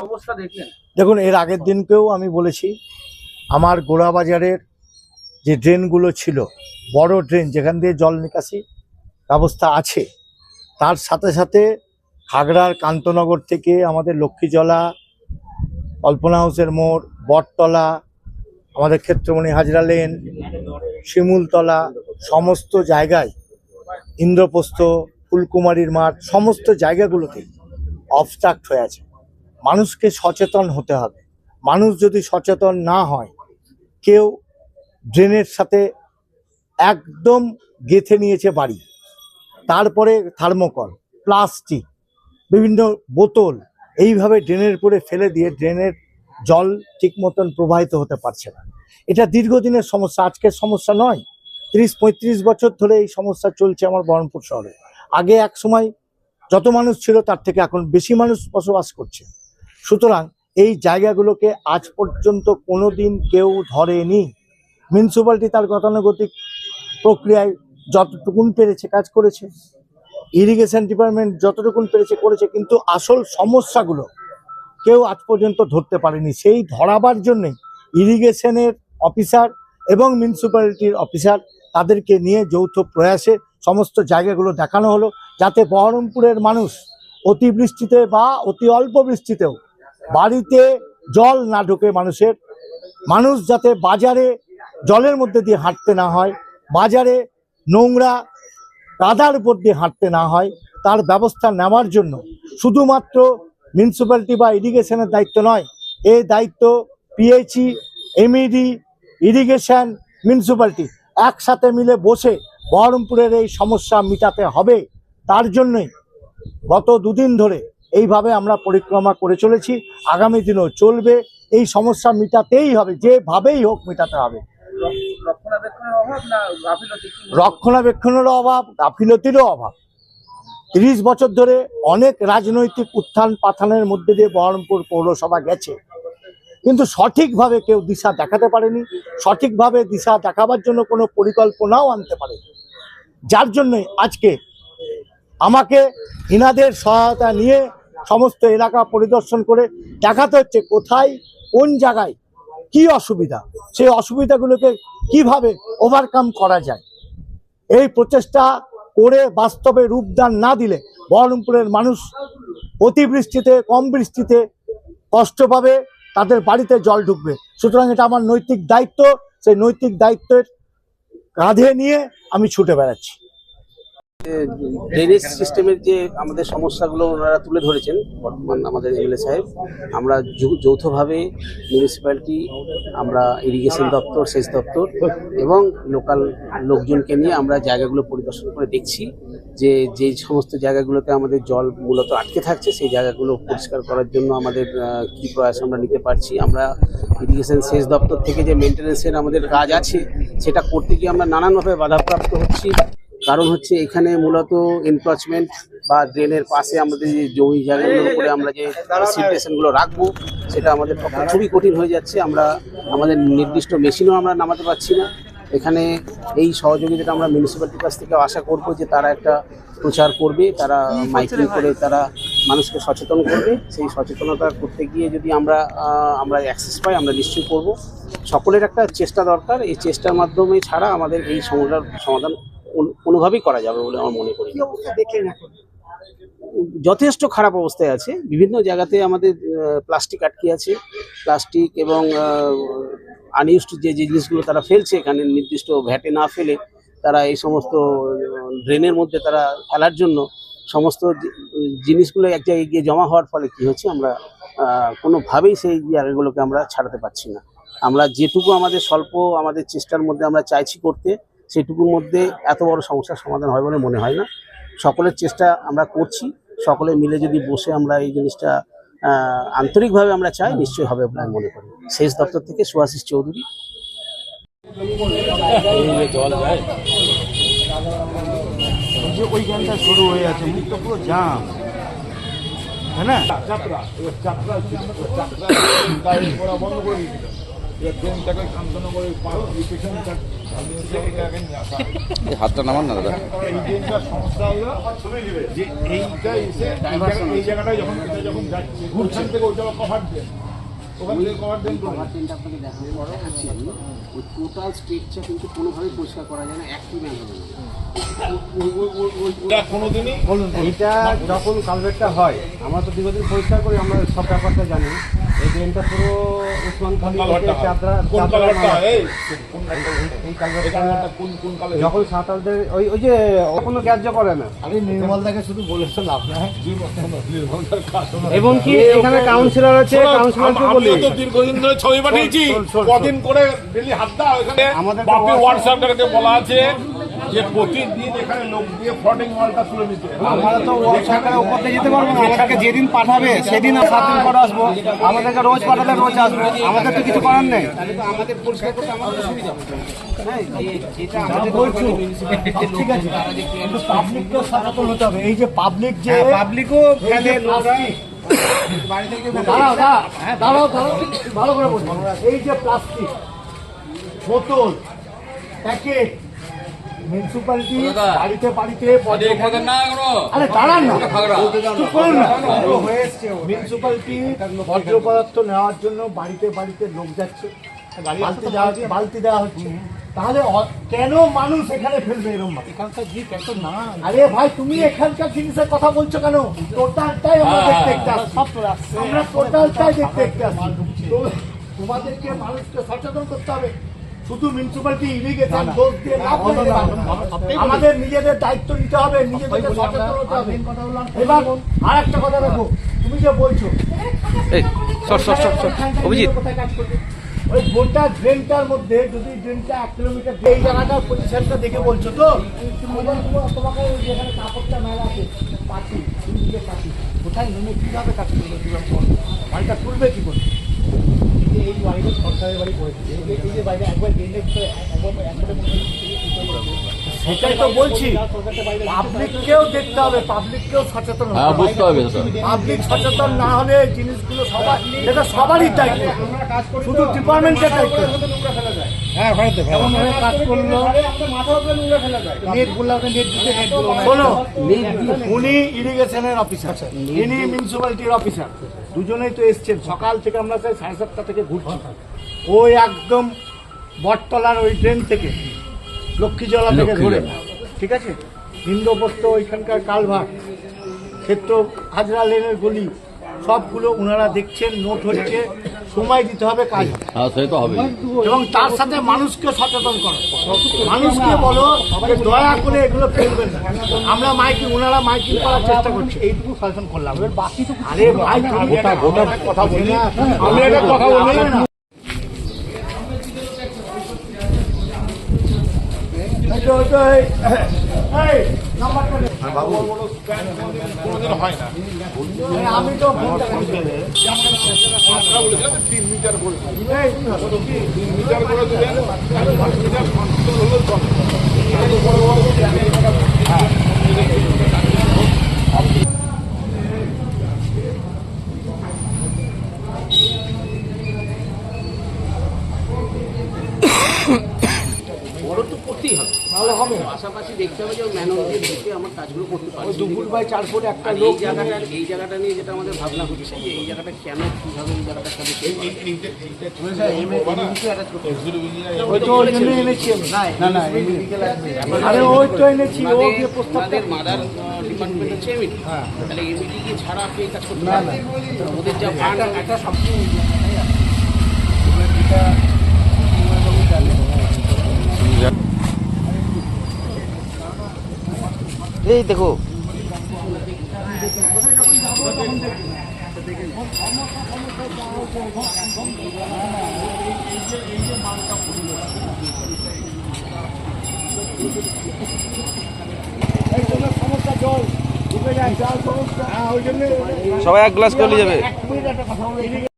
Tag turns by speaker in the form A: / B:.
A: অবস্থা দেখলেন?
B: দেখুন, এর আগের দিনকেও আমি বলেছি, আমার গোড়াবাজারের যে ড্রেনগুলো ছিল, বড় ড্রেন যেখান দিয়ে জল নিকাশি ব্যবস্থা আছে, তার সাথে সাথে খাগড়ার কান্তনগর থেকে আমাদের লক্ষ্মীজলা, কল্পনা হাউসের মোড়, বটতলা, আমাদের ক্ষেত্রমণি হাজরা লেন, শিমুলতলা, সমস্ত জায়গায়, ইন্দ্রপ্রস্থ, ফুলকুমারীর মাঠ, সমস্ত জায়গাগুলোতে অবস্ট্রাক্ট হয়ে আছে। মানুষকে সচেতন হতে হবে। মানুষ যদি সচেতন না হয়, কেউ ড্রেনের সাথে একদম গেঁথে নিয়েছে বাড়ি, তারপরে থার্মোকল, প্লাস্টিক, বিভিন্ন বোতল এইভাবে ড্রেনের উপরে ফেলে দিয়ে ড্রেনের জল ঠিক মতন প্রবাহিত হতে পারছে না। এটা দীর্ঘদিনের সমস্যা, আজকের সমস্যা নয়। 30-35 বছর ধরে এই সমস্যা চলছে আমার বহরমপুর শহরে। আগে এক সময় যত মানুষ ছিল তার থেকে এখন বেশি মানুষ বসবাস করছে। সুতরাং এই জায়গাগুলোকে আজ পর্যন্ত কোনোদিন কেউ ধরেনি। মিউনিসিপ্যালিটি তার গতানুগতিক প্রক্রিয়ায় যতটুকুন পেরেছে কাজ করেছে, ইরিগেশন ডিপার্টমেন্ট যতটুকুন পেরেছে করেছে, কিন্তু আসল সমস্যাগুলো কেউ আজ পর্যন্ত ধরতে পারেনি। সেই ধরাবার জন্যে ইরিগেশনের অফিসার এবং মিউনিসিপ্যালিটির অফিসার, তাদেরকে নিয়ে যৌথ প্রয়াসে সমস্ত জায়গাগুলো দেখানো হলো, যাতে বহরমপুরের মানুষ অতিবৃষ্টিতে বা অতি অল্প বৃষ্টিতেও বাড়িতে জল না ঢোকে, মানুষ যাতে বাজারে জলের মধ্যে দিয়ে হাঁটতে না হয়, বাজারে নোংরা কাদার উপর দিয়ে হাঁটতে না হয়, তার ব্যবস্থা নেওয়ার জন্য শুধুমাত্র মিউনিসিপ্যালিটি বা ইরিগেশনের দায়িত্ব নয়, এই দায়িত্ব পিএইচই, এমইডি, ইরিগেশন, মিউনিসিপ্যালিটি একসাথে মিলে বসে বহরমপুরের এই সমস্যা মিটাতে হবে। তার জন্যই গত দুদিন ধরে এইভাবে আমরা পরিক্রমা করে চলেছি, আগামী দিনেও চলবে। এই সমস্যা মিটাতেই হবে, যেভাবেই হোক মিটাতে হবে। রক্ষণাবেক্ষণেরও অভাব, গাফিলতিরও অভাব। 30 বছর ধরে অনেক রাজনৈতিক উত্থান পাথানের মধ্যে দিয়ে বহরমপুর পৌরসভা গেছে, কিন্তু সঠিকভাবে কেউ দিশা দেখাতে পারেনি, সঠিকভাবে দিশা দেখাবার জন্য কোনো পরিকল্পনাও আনতে পারেনি। যার জন্যই আজকে আমাকে ইনাদের সহায়তা নিয়ে সমস্ত এলাকা পরিদর্শন করে দেখাতে হচ্ছে কোথায় কোন জায়গায় কি অসুবিধা, সেই অসুবিধাগুলোকে কিভাবে ওভারকাম করা যায়। এই প্রচেষ্টা করে বাস্তবে রূপদান না দিলে বহরমপুরের মানুষ অতিবৃষ্টিতে, কম বৃষ্টিতে কষ্ট পাবে, তাদের বাড়িতে জল ঢুকবে। সুতরাং এটা আমার নৈতিক দায়িত্ব, সেই নৈতিক দায়িত্বের কাঁধে নিয়ে আমি ছুটে বেড়াচ্ছি।
A: ড্রেনেজ সিস্টেমের যে আমাদের সমস্যাগুলো ওনারা তুলে ধরেছেন, বর্তমান আমাদের এমএলএ সাহেব, আমরা যৌথভাবে মিউনিসিপ্যালিটি, আমরা ইরিগেশন দপ্তর, সেচ দপ্তর এবং লোকাল লোকজনকে নিয়ে আমরা জায়গাগুলো পরিদর্শন করে দেখছি যে যেই সমস্ত জায়গাগুলোতে আমাদের জল মূলত আটকে থাকছে, সেই জায়গাগুলো পরিষ্কার করার জন্য আমাদের কী প্রয়াস আমরা নিতে পারছি। আমরা ইরিগেশন সেচ দপ্তর থেকে যে মেনটেন্যান্সের আমাদের কাজ আছে, সেটা করতে গিয়ে আমরা নানানভাবে বাধাপ্রাপ্ত হচ্ছি। কারণ হচ্ছে এখানে মূলত এনক্রচমেন্ট বা ড্রেনের পাশে আমাদের যে জমি জায়গাগুলোর উপরে আমরা যে সিলটেশনগুলো রাখবো, সেটা আমাদের পক্ষে খুবই কঠিন হয়ে যাচ্ছে। আমরা আমাদের নির্দিষ্ট মেশিনও আমরা নামাতে পারছি না। এখানে এই সহযোগিতাটা আমরা মিউনিসিপ্যালিটির কাছ থেকে আশা করব যে তারা একটা প্রচার করবে, তারা মাইকিং করে তারা মানুষকে সচেতন করবে। সেই সচেতনতা করতে গিয়ে যদি আমরা অ্যাক্সেস পাই, আমরা নিশ্চয়ই করব। সকলের একটা চেষ্টা দরকার। এই চেষ্টার মাধ্যমে ছাড়া আমাদের এই সমস্যার সমাধান কোনোভাবেই করা যাবে বলে আমার মনে করি। যথেষ্ট খারাপ অবস্থায় আছে। বিভিন্ন জায়গাতে আমাদের প্লাস্টিক আটকে আছে, প্লাস্টিক এবং আনইউজড যে জিনিসগুলো তারা ফেলছে, এখানে নির্দিষ্ট ভ্যাটে না ফেলে তারা এই সমস্ত ড্রেনের মধ্যে তারা ফেলার জন্য সমস্ত জিনিসগুলো এক জায়গায় গিয়ে জমা হওয়ার ফলে কি হচ্ছে, আমরা কোনোভাবেই সেই জায়গাগুলোকে আমরা ছাড়াতে পারছি না। আমরা যেটুকু আমাদের স্বল্প আমাদের চেষ্টার মধ্যে আমরা চাইছি করতে, সেটুকুর মধ্যে এত বড় সমস্যার সমাধান হয় বলে মনে হয় না। সকলের চেষ্টা আমরা করছি, সকলে মিলে যদি বসে আমরা এই জিনিসটা আন্তরিকভাবে আমরা চাই, নিশ্চয়ই হবে বলে আমি মনে করি। সেচ দপ্তর থেকে সুভাষিস চৌধুরী।
C: জল যায় ওইখানটা শুরু হয়ে আছে, মুখটা পুরো জাম, হ্যাঁ না? বন্ধ করে দিয়েছিল।
D: ট্রেনটাকে শান্তনগরের
C: হাতটা নামান না দাদা।
D: এই ট্রেনটার সমস্যা হলো যে এইটা এসে এই জায়গাটায় যখন যখন যাচ্ছে ঘুরছেন থেকে ওই জায়গা কভার দেন, ওখান থেকে কভার দেন
A: কভার ট্রেনটা আপনাকে দেখাচ্ছি আমি। ওই টোটাল স্ট্রেটটা কিন্তু কোনোভাবেই পরিষ্কার করা যায় না, একটি ম্যান হবে না।
D: কোনোদিনই
C: এইটা যখন কালভেটটা হয়, আমরা তো দীর্ঘদিন পরিষ্কার করি, আমরা সব ব্যাপারটা জানি। এই ড্রেনটা পুরো উসমানখালি থেকে চাদরা
D: কোন কালারটা এই
C: এই কালভেটটা
D: কোন কোন কালার
C: যখন সাঁওতালদের ওই ওই যে কোনো গ্রাহ্য করে না।
B: আরে নির্মল দাকে শুধু বলেছো লাভ না।
C: এবং কি এখানে কাউন্সিলর আছে, কাউন্সিলরকে বলি
D: আমিও তো দীর্ঘদিন ধরে ছবি পাঠিয়েছি, কদিন করে ডেলি হাত দাও এখানে।
C: আমাদের
D: বাপি ওয়ার্ড সরকারকে বলা আছে যে প্রতিদিন এখানে লোক দিয়ে ফ্রডিং মালটা তুলে নিতে।
C: আমরা তো ওয়ার্ড সরকারের উপর দিয়ে যেতে পারবো না। আমাদেরকে যেদিন পাঠাবে সেদিন আর 7 দিন পরে আসবো। আমাদেরকে রোজ পাঠালে রোজ আসবো, আমাদের তো কিছু করার নেই।
A: তাহলে তো আমাদের পরিষ্কার করতে আমাদের সুবিধা হবে। হ্যাঁ, যেটা
B: যা
A: আমাদের
B: বলছো
A: মিউনিসিপ্যালিটিতে
B: ঠিক আছে, কিন্তু পাবলিককেও সচেতন হতে হবে। এই যে পাবলিক যে
C: পাবলিকও
B: এই যে প্লাস্টিক, দাঁড়াও দাঁড়াও ভালো করে বলছো। এই যে প্লাস্টিক বোতল প্যাকেট মিউনিসিপ্যালিটি বাড়িতে বাড়িতে আরে দাঁড়ান না, চুপ করুন না। মিউনিসিপ্যালিটি বর্জ্য পদার্থ নেওয়ার জন্য বাড়িতে বাড়িতে লোক যাচ্ছে, বালতি দেওয়া হচ্ছে। তাহলে কেন মানুষ এখানে ফেলবে এরকম ভাবে? আরে ভাই তুমি এখানকার জিনিসের কথা বলছো কেন? টোটালটাই আমরা দেখতে আসছি, আমরা টোটালটাই দেখতে আসছি। তো তোমাদেরকে মানুষকে সচেতন করতে হবে। শুধু মিউনিসিপ্যালিটি ইরিগেশন দোষ দিয়ে লাভ নেই। আমাদের নিজেদের দায়িত্ব নিতে হবে, নিজেদেরকে সচেতন হতে হবে। এবার আর একটা কথা দেখো, তুমি যে বলছো
A: অভিজিৎ,
B: কোথায় কাজ করবে? ওই গোটা ড্রেনটার মধ্যে যদি ড্রেনটা 1 কিলোমিটার এই জায়গাটার পজিশনটা দেখে বলছো তো তোমাকে যেখানে কাপড়টা মেলা আছে পাখি পাখি কোথায় নেমে কিভাবে কাজ করবে? বাড়িটা তুলবে কি করে? এই বাড়িটা সরকারের বাড়ি করেছে, এই যে বাইরে একবার ড্রেনের সেটাই তো বলছি। পাবলিককেও দেখতে হবে, পাবলিককেও সচেতন হতে হবে। পাবলিক সচেতন না হলে জিনিসগুলো সবার, এটা সবারই দায়িত্ব, শুধু ডিপার্টমেন্টের দায়িত্ব।
C: হ্যাঁ ভারতে
B: কেমন ভাবে কাজ করলো শোনো, উনি ইরিগেশনের অফিসার, ইনি মিউনিসিপ্যালিটির অফিসার, দুজনেই তো এসছেন। সকাল থেকে আমরা 7:30 থেকে ঘুরছি। ওই একদম বটতলার ওই ট্রেন থেকে লক্ষ্মীজলা থেকে ধরে, ঠিক আছে, ইন্দ্রপ্রস্থ ওইখানকার কালভার, ক্ষেত্র হাজরা লেনের গলি, সবগুলো ওনারা দেখছেন, নোট হচ্ছে। সময় দিতে হবে, কাজ হবে। এবং তার সাথে মানুষকে সচেতন করো, মানুষকে বলো যে দয়া করে এগুলো ফেলবেন না। আমরা মাইকিং, ওনারা মাইকিং করার চেষ্টা করছে, এইটুকু সচেতন করলাম। এবার বাকি তো আরে ভাই গোটা কথা বলি, আমি একটা কথা বলি না।
D: কোনোদিন হয় না।
B: আমি তো
D: আমরা বলেছিলাম 3 মিটার করে 3 মিটার করে দেবেন, 5 মিটার কন্ট্রোল হলে চলে। এত বড় বড়
A: বড় তো করতেই হবে,
B: ভালো হবে।
A: পাশাপাশি দেখতে হবে যে ম্যানুয়ালি দেখে আমার কাজগুলো করতে পারছি।
B: 2 ফুট বাই 4 ফুট একটা
A: আর
B: লোক
A: এই জায়গাটা নিয়ে যেটা আমাদের ভাবনা হচ্ছে যে এই জায়গাটা কেন কিভাবে এই জায়গাটা সাথে
B: ওই তো ওই জন্য এনেছি আমি। না না আরে ওই তো এনেছি, ও গিয়ে প্রস্তাবটা
A: মাদার ডিপার্টমেন্ট হচ্ছে এমইটি। তাহলে এমইটি কি ছাড়া আপনি এই কাজ করতে
B: না,
A: পারবেন? ওদের যা ফান্ড একটা সব এই দেখো
B: সমস্যা জল ঢুকে যায়, জল সমস্যা। ওই জন্য
C: সবাই এক গ্লাস করে নিয়ে যাবে।
B: 1 মিনিট একটা কথা বলে